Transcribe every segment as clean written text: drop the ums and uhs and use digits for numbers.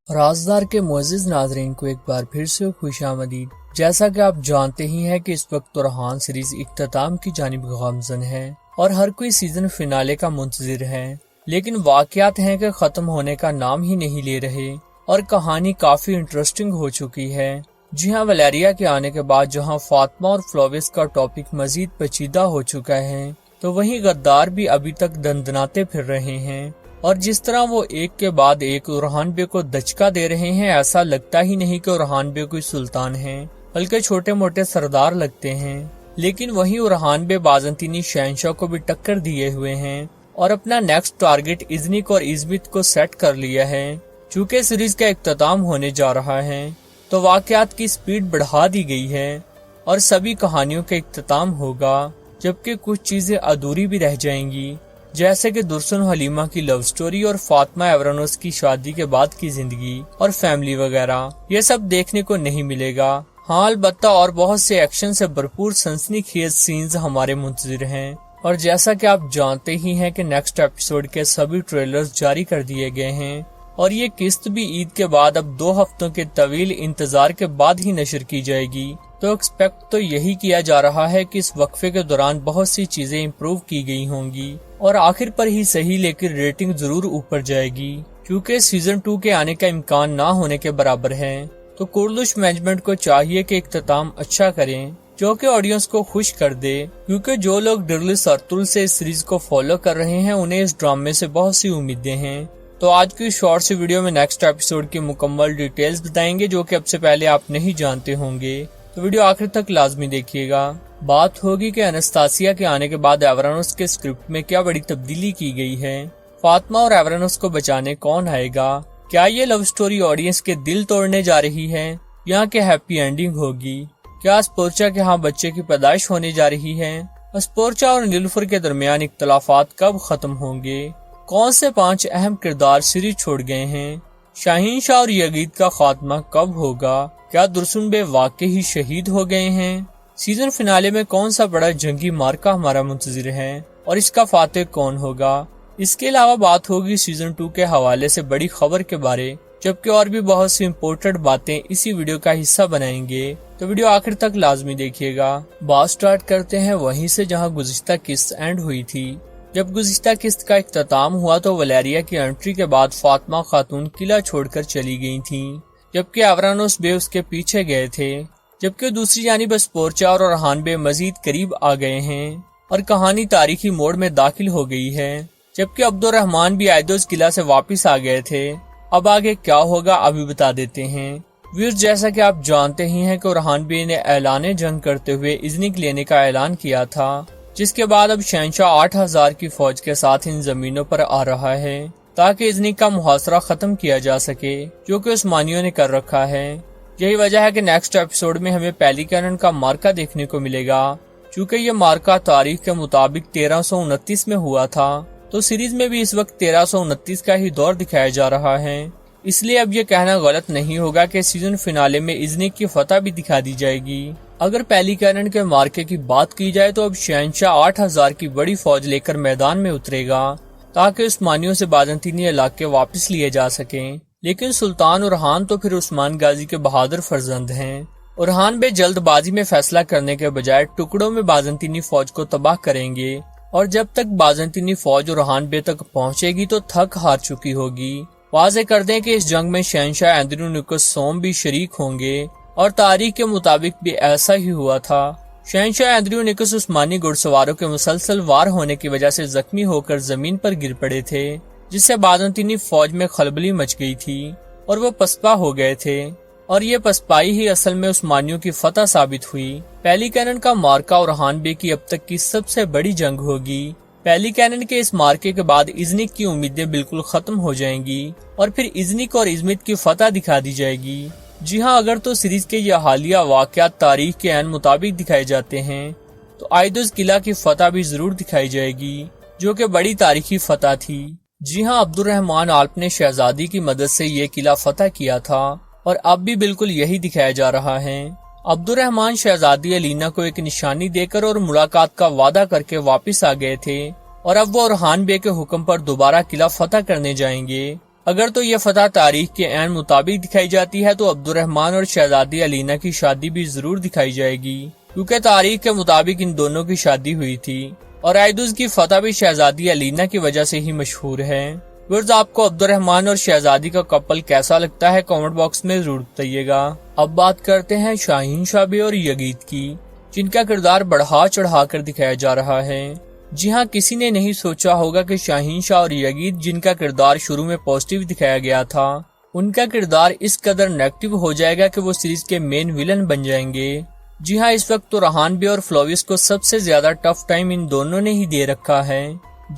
रازदार के मुअज़्ज़िज़ नाज़रीन को एक बार फिर से खुशामदीद। जैसा कि आप जानते ही हैं कि इस वक्त बुरहान सीरीज इख्तिताम की जानिब गामज़न है और हर कोई सीजन फिनाले का मुंतज़िर है, लेकिन वाक़यात हैं कि ख़त्म होने का नाम ही नहीं ले रहे और कहानी काफ़ी इंटरेस्टिंग हो चुकी है। जी हाँ, वलेरिया के आने के बाद जहाँ फातिमा और फ्लोविस का टॉपिक मजीद पेचीदा हो चुका है, तो वहीं गद्दार भी अभी तक दंदनाते फिर रहे हैं और जिस तरह वो एक के बाद एक उरहान बे को दचका दे रहे हैं, ऐसा लगता ही नहीं कि उरहान बे कोई सुल्तान है, बल्कि छोटे मोटे सरदार लगते हैं। लेकिन वहीं उरहान बे बाज़ंतीनी शहंशाह को भी टक्कर दिए हुए हैं और अपना नेक्स्ट टारगेट इज़निक और इज़मित को सेट कर लिया है। चूँकि सीरीज का इख्तिताम होने जा रहा है तो वाक़यात की स्पीड बढ़ा दी गई है और सभी कहानियों का इख्तिताम होगा, जबकि कुछ चीजें अधूरी भी रह जाएंगी, जैसे कि दुर्सन हलीमा की लव स्टोरी और फातिमा एवरानोस की शादी के बाद की जिंदगी और फैमिली वगैरह। ये सब देखने को नहीं मिलेगा। हाँ, अलबत्ता और बहुत से एक्शन से भरपूर सनसनीखेज सीन्स हमारे मुंतज़िर हैं। और जैसा कि आप जानते ही हैं कि नेक्स्ट एपिसोड के सभी ट्रेलर्स जारी कर दिए गए हैं और ये किस्त भी ईद के बाद अब 2 हफ्तों के तवील इंतजार के बाद ही नशर की जाएगी। तो एक्सपेक्ट तो यही किया जा रहा है कि इस वक्फे के दौरान बहुत सी चीजें इम्प्रूव की गई होंगी और आखिर पर ही सही, लेकिन रेटिंग जरूर ऊपर जाएगी, क्योंकि सीजन 2 के आने का इम्कान ना होने के बराबर है। तो कुर्लुश मैनेजमेंट को चाहिए कि इख्तिताम अच्छा करें जो कि ऑडियंस को खुश कर दे, क्योंकि जो लोग डिरलिस अर्तुल से इस सीरीज को फॉलो कर रहे हैं उन्हें इस ड्रामे से बहुत सी उम्मीदें हैं। तो आज की शॉर्ट सी वीडियो में नेक्स्ट एपिसोड की मुकम्मल डिटेल्स बताएंगे जो कि अब से पहले आप नहीं जानते होंगे, तो वीडियो आखिर तक लाजमी देखिएगा। बात होगी कि एनास्तासिया के आने के बाद एवरानोस के स्क्रिप्ट में क्या बड़ी तब्दीली की गई है, फातिमा और एवरानोस को बचाने कौन आएगा, क्या ये लव स्टोरी ऑडियंस के दिल तोड़ने जा रही है, यहाँ के हैप्पी एंडिंग होगी, क्या स्पोर्चा के यहाँ बच्चे की पैदाइश होने जा रही है, स्पोर्चा और नीलुफर के दरमियान इख्तलाफात कब खत्म होंगे, कौन से 5 अहम किरदार सीरीज छोड़ गए हैं, शाहीन शाह और यगीद का खात्मा कब होगा, क्या दुर्सुन बे वाकई ही शहीद हो गए हैं, सीजन फिनाले में कौन सा बड़ा जंगी मार्का हमारा मुंतज़िर है और इसका फातेह कौन होगा। इसके अलावा बात होगी सीजन 2 के हवाले से बड़ी खबर के बारे, जबकि और भी बहुत सी इम्पोर्टेंट बातें इसी वीडियो का हिस्सा बनाएंगे, तो वीडियो आखिर तक लाजमी देखिएगा। बात स्टार्ट करते हैं वहीं से जहां गुज़िश्ता किस्त एंड हुई थी। जब गुज़िश्ता किस्त का इख्तिताम हुआ तो वलेरिया की एंट्री के बाद फातिमा खातून किला छोड़कर चली गई थीं, जबकि एवरानोस बे उसके पीछे गए थे, जबकि दूसरी जानिब स्पोर्चा और उरहान बे मजीद करीब आ गए हैं और कहानी तारीखी मोड़ में दाखिल हो गई है, जबकि अब्दुर्रहमान भी आयदोस किला से वापस आ गए थे। अब आगे क्या होगा अभी बता देते हैं। व्यूअर्स, जैसा कि आप जानते ही हैं कि उरहान बे ने ऐलान जंग करते हुए इज़निक लेने का ऐलान किया था, जिसके बाद अब शहंशाह 8000 की फौज के साथ इन जमीनों पर आ रहा है ताकि इज़निक का मुहासरा खत्म किया जा सके, जो कि उस्मानियों ने कर रखा है। यही वजह है कि नेक्स्ट एपिसोड में हमें पेलिकैनन का मार्का देखने को मिलेगा। चूँकि ये मार्का तारीख के मुताबिक 1329 में हुआ था, तो सीरीज में भी इस वक्त 1329 का ही दौर दिखाया जा रहा है। इसलिए अब ये कहना गलत नहीं होगा कि सीजन फिनाले में इज़निक की फतह भी दिखा दी जाएगी। अगर पेलिकैनन के मार्के की बात की जाए तो अब शहंशाह 8000 की बड़ी फौज लेकर मैदान में उतरेगा ताकि उस्मानियों से बाज़ंतीनी इलाके वापस लिए जा सकें। लेकिन सुल्तान उरहान तो फिर उस्मान गाजी के बहादुर फर्जंद हैं। उरहान बे जल्दबाजी में फैसला करने के बजाय टुकड़ों में बाज़ंतीनी फौज को तबाह करेंगे और जब तक बाज़ंतीनी फौज उरहान बे तक पहुंचेगी तो थक हार चुकी होगी। वाज़े कर दें कि इस जंग में शहंशाह एंद्रोनिकस सोम भी शरीक होंगे और तारीख के मुताबिक भी ऐसा ही हुआ था। शहंशाह एंद्रोनिकस उस्मानी घुड़सवारों के मुसलसल वार होने की वजह से जख्मी होकर जमीन पर गिर पड़े थे, जिससे बाज़ंतीनी फौज में खलबली मच गई थी और वो पसपा हो गए थे और ये पसपाई ही असल में उस्मानियों की फतह साबित हुई। पेलिकैनन का मार्का उरहान बे की अब तक की सबसे बड़ी जंग होगी। पेलिकैनन के इस मार्के के बाद इज़निक की उम्मीदें बिल्कुल खत्म हो जाएंगी और फिर इज़निक और इज़मित की फतह दिखा दी जाएगी। जी हाँ, अगर तो सीरीज के ये हालिया वाक़यात तारीख के ऐन मुताबिक दिखाए जाते हैं तो आयदोस किला की फतह भी जरूर दिखाई जाएगी, जो कि बड़ी तारीखी फतह थी। जी हाँ, अब्दुर्रहमान आल्प ने शहजादी की मदद से ये किला फतह किया था और अब भी बिल्कुल यही दिखाया जा रहा है। अब्दुर्रहमान शहजादी अलीना को एक निशानी देकर और मुलाकात का वादा करके वापस आ गए थे और अब वो उरहान बे के हुक्म पर दोबारा किला फतह करने जाएंगे। اگر تو یہ فتح تاریخ کے عین مطابق دکھائی جاتی ہے تو عبدالرحمن اور شہزادی علینا کی شادی بھی ضرور دکھائی جائے گی، کیونکہ تاریخ کے مطابق ان دونوں کی شادی ہوئی تھی، اور آئیدوز کی فتح بھی شہزادی علینا کی وجہ سے ہی مشہور ہے۔ ورز آپ کو عبدالرحمن اور شہزادی کا کپل کیسا لگتا ہے کامنٹ باکس میں ضرور بتائیے گا۔ اب بات کرتے ہیں شاہین شاہ بے اور یگید کی، جن کا کردار بڑھا چڑھا کر دکھایا جا رہا ہے۔ جی ہاں، کسی نے نہیں سوچا ہوگا کہ شاہین شاہ اور یگید، جن کا کردار شروع میں پازیٹیو دکھایا گیا تھا، ان کا کردار اس قدر نیگیٹو ہو جائے گا کہ وہ سیریز کے مین ویلن بن جائیں گے۔ جی ہاں، اس وقت تو ریحان بے اور فلویس کو سب سے زیادہ ٹف ٹائم ان دونوں نے ہی دے رکھا ہے۔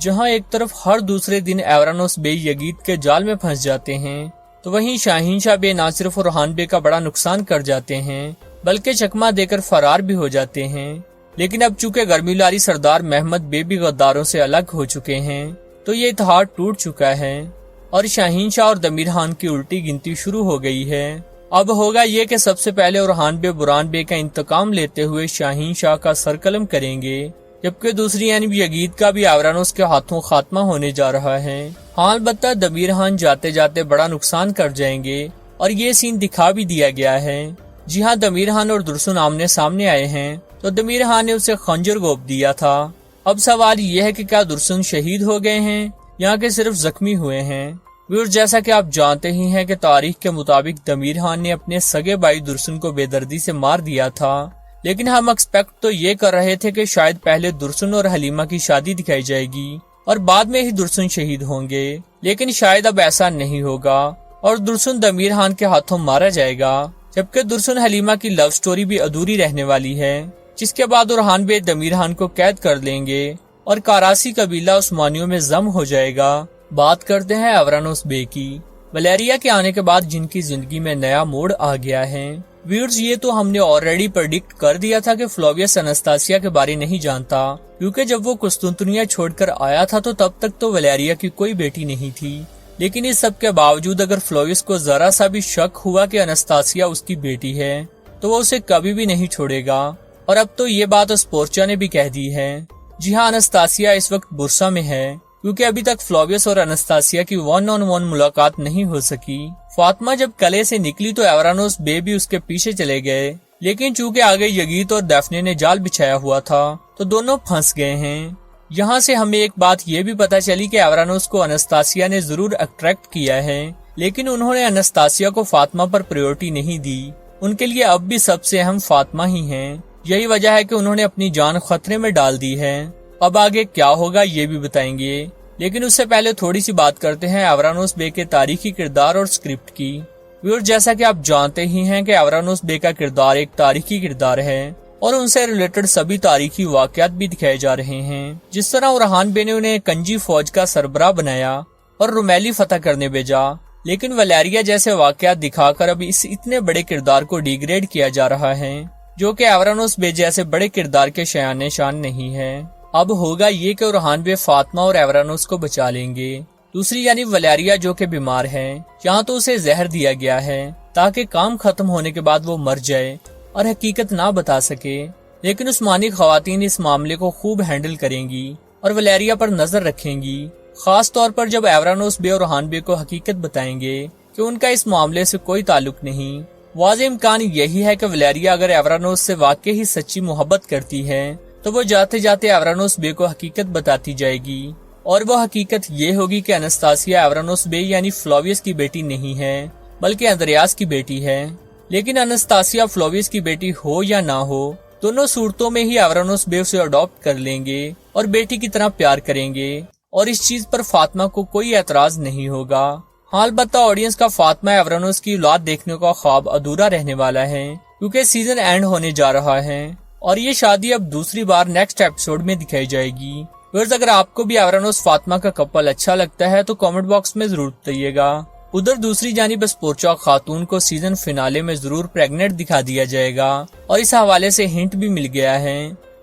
جہاں ایک طرف ہر دوسرے دن ایورانوس بے یگید کے جال میں پھنس جاتے ہیں، تو وہیں شاہین شاہ بے نہ صرف ریحان بے کا بڑا نقصان کر جاتے ہیں بلکہ چکما دے کر فرار بھی ہو جاتے ہیں۔ لیکن اب چونکہ گرمیلاری سردار محمد بے بھی غداروں سے الگ ہو چکے ہیں، تو یہ اتحاد ٹوٹ چکا ہے اور شاہین شاہ اور دمیر خان کی الٹی گنتی شروع ہو گئی ہے۔ اب ہوگا یہ کہ سب سے پہلے ریحان بے بران بے کا انتقام لیتے ہوئے شاہین شاہ کا سر قلم کریں گے، جبکہ دوسری یعنی یگید کا بھی ایورانوس کے ہاتھوں خاتمہ ہونے جا رہا ہے۔ ہاں، البتہ دمیر خان جاتے جاتے بڑا نقصان کر جائیں گے اور یہ سین دکھا بھی دیا گیا ہے۔ جی ہاں، دمیر خان اور درسن آمنے سامنے آئے ہیں تو دمیر خان نے اسے خنجر گھونپ دیا تھا۔ اب سوال یہ ہے کہ کیا درسن شہید ہو گئے ہیں یا کہ صرف زخمی ہوئے ہیں؟ ویورز، جیسا کہ آپ جانتے ہی ہیں کہ تاریخ کے مطابق دمیر خان نے اپنے سگے بھائی درسن کو بے دردی سے مار دیا تھا، لیکن ہم ایکسپیکٹ تو یہ کر رہے تھے کہ شاید پہلے درسن اور حلیمہ کی شادی دکھائی جائے گی اور بعد میں ہی درسن شہید ہوں گے، لیکن شاید اب ایسا نہیں ہوگا اور درسن دمیر خان کے ہاتھوں مارا جائے گا، جبکہ درسن حلیمہ کی لو سٹوری بھی ادھوری رہنے والی ہے، جس کے بعد ریحان بے دمیر خان کو قید کر لیں گے اور کاراسی قبیلہ عثمانیوں میں ضم ہو جائے گا۔ بات کرتے ہیں ایورانوس بے کی، ولیریا کے آنے کے بعد جن کی زندگی میں نیا موڑ آ گیا ہے۔ ویورز، یہ تو ہم نے آلریڈی پریڈکٹ کر دیا تھا کہ فلویس انستاسیا کے بارے نہیں جانتا، کیونکہ جب وہ قسطنطنیہ چھوڑ کر آیا تھا تو تب تک تو ولیریا کی کوئی بیٹی نہیں تھی، لیکن اس سب کے باوجود اگر فلویس کو ذرا سا بھی شک ہوا کہ انستاسیا اس کی بیٹی ہے تو وہ اسے کبھی بھی نہیں چھوڑے گا، اور اب تو یہ بات اسپورچا نے بھی کہہ دی ہے۔ جی ہاں، انستاسیا اس وقت بورسا میں ہے، کیونکہ ابھی تک فلویس اور انستاسیا کی 1-on-1 ملاقات نہیں ہو سکی۔ فاطمہ جب قلعے سے نکلی تو ایورانوس بے بھی اس کے پیچھے چلے گئے، لیکن چونکہ آگے یگید اور دافنے نے جال بچھایا ہوا تھا تو دونوں پھنس گئے ہیں۔ یہاں سے ہمیں ایک بات یہ بھی پتا چلی کہ ایورانوس کو انستاسیا نے ضرور اٹریکٹ کیا ہے، لیکن انہوں نے انستاسیا کو فاطمہ پر پریورٹی نہیں دی، ان کے لیے اب بھی سب سے اہم فاطمہ ہی ہیں۔ یہی وجہ ہے کہ انہوں نے اپنی جان خطرے میں ڈال دی ہے۔ اب آگے کیا ہوگا یہ بھی بتائیں گے، لیکن اس سے پہلے تھوڑی سی بات کرتے ہیں ایورانوس بے کے تاریخی کردار اور اسکرپٹ کی۔ ویور، جیسا کہ آپ جانتے ہی ہیں کہ ایورانوس بے کا کردار ایک تاریخی کردار ہے اور ان سے ریلیٹڈ سبھی تاریخی واقعات بھی دکھائے جا رہے ہیں، جس طرح ریحان بے نے انہیں کنجی فوج کا سربراہ بنایا اور رومیلی فتح کرنے بھیجا، لیکن ولیریا جیسے واقعات دکھا کر اب اس اتنے بڑے کردار کو ڈیگریڈ کیا جا رہا ہے، جو کہ ایورانوس بے جیسے بڑے کردار کے شایان شان نہیں ہے۔ اب ہوگا یہ کہ ریحان بے فاطمہ اور ایورانوس کو بچا لیں گے، دوسری یعنی ولیریا جو کہ بیمار ہے، یہاں تو اسے زہر دیا گیا ہے تاکہ کام ختم ہونے کے بعد وہ مر جائے اور حقیقت نہ بتا سکے، لیکن عثمانی خواتین اس معاملے کو خوب ہینڈل کریں گی اور ولیریا پر نظر رکھیں گی، خاص طور پر جب ایورانوس بے اور ریحان بے کو حقیقت بتائیں گے کہ ان کا اس معاملے سے کوئی تعلق نہیں۔ واضح امکان یہی ہے کہ ولیریا اگر ایورانوس سے واقعی سچی محبت کرتی ہے تو وہ جاتے جاتے ایورانوس بے کو حقیقت بتاتی جائے گی، اور وہ حقیقت یہ ہوگی کہ انستاسیا ایورانوس بے یعنی فلویس کی بیٹی نہیں ہے بلکہ اندریاس کی بیٹی ہے۔ لیکن انستاسیا فلویس کی بیٹی ہو یا نہ ہو، دونوں صورتوں میں ہی ایورانوس بے اسے اڈاپٹ کر لیں گے اور بیٹی کی طرح پیار کریں گے، اور اس چیز پر فاطمہ کو کوئی اعتراض نہیں ہوگا۔ ہاں، البتہ آڈینس کا فاطمہ ایورانوس کی اولاد دیکھنے کا خواب ادھورا رہنے والا ہے، کیونکہ سیزن اینڈ ہونے جا رہا ہے اور یہ شادی اب دوسری بار نیکسٹ ایپیسوڈ میں دکھائی جائے گی۔ ورز، اگر آپ کو بھی ایورانوس فاطمہ کا کپل اچھا لگتا ہے تو کامنٹ باکس میں ضرور بتائیے گا۔ ادھر دوسری جانب اسپورچا خاتون کو سیزن فینالے میں ضرور پریگننٹ دکھا دیا جائے گا، اور اس حوالے سے ہنٹ بھی مل گیا ہے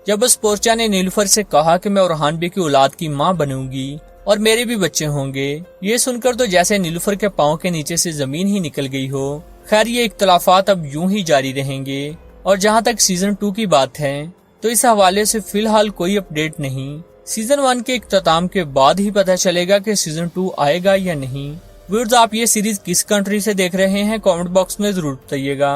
جب اسپورچا نے نیلوفر سے کہا کہ میں ریحان بے کی اولاد کی ماں بنوں گی اور میرے بھی بچے ہوں گے۔ یہ سن کر تو جیسے نیلوفر کے پاؤں کے نیچے سے زمین ہی نکل گئی ہو۔ خیر، یہ اختلافات اب یوں ہی جاری رہیں گے، اور جہاں تک سیزن 2 کی بات ہے تو اس حوالے سے فی الحال کوئی اپڈیٹ نہیں۔ سیزن 1 کے اختتام کے بعد ہی پتہ چلے گا کہ سیزن 2 آئے گا یا نہیں۔ व्यूअर्स, आप ये सीरीज किस कंट्री से देख रहे हैं कमेंट बॉक्स में जरूर बताइएगा।